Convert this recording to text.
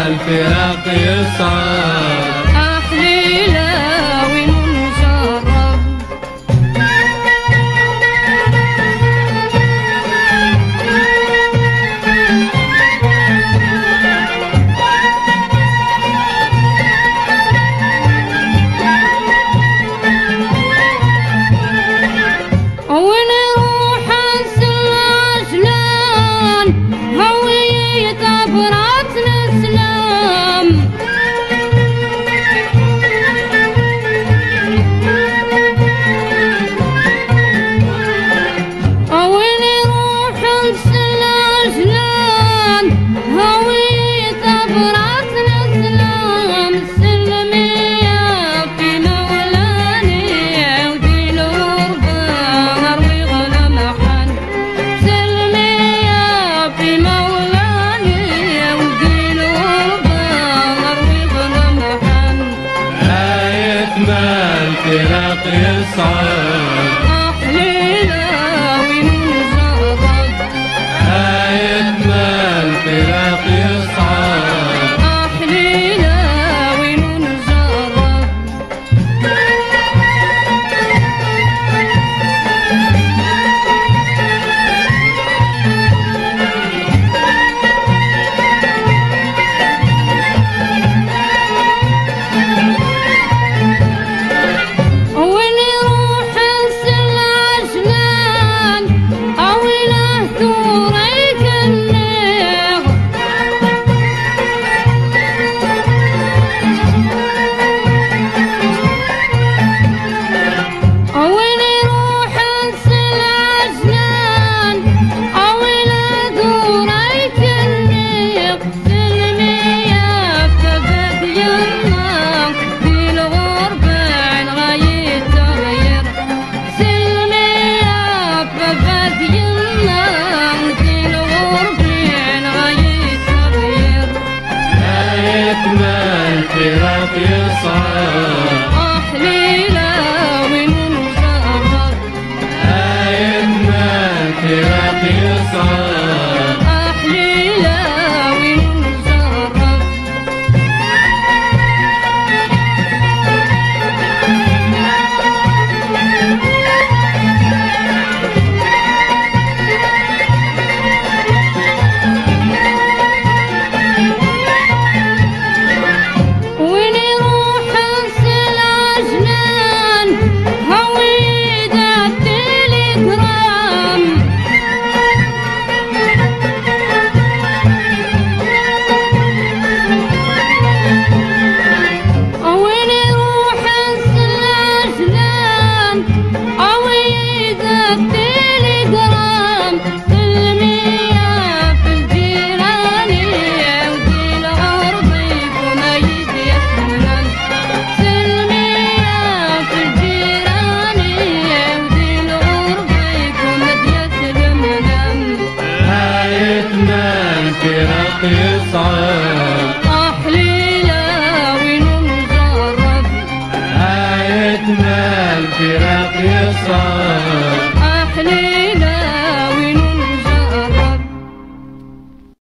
الفراق يصعب أحليلة ونجرب ونروح السلاجلان هوية برات الإسلام ونروح السلاجلان هوية برات الإسلام سلمية في مولاني ودي الغربة أروي غلمحن سلمية في مولاني ودي الغربة أروي غلمحن آية ما الفراق يصعب أحليلة ونجرب آية ما الفراق يصعب أحليلة ونجرب ونروح السلاجلان أو له ثوريك النيغ ونروح السلاجلان أو له ثوريك النيغ سلمية فبد يمك في الغربة نغير تغير سلمية فبد يمك في الغربة نغير تغير آية ما الفراق يصعب أحليلة ونجرب آية ما الفراق يصعب أحليلة ونجرب ونروح السلاجلان هويدا التليجرام ونروح السلاجلان هويدا التليجرام سلمية في الجيراني ودي الغرب يكون يدي يسمنن سلمية في الجيراني ودي الغرب يكون يدي يسمنن آية ما الفراق يصعب أحليلة ونجرب آية ما الفراق يصعب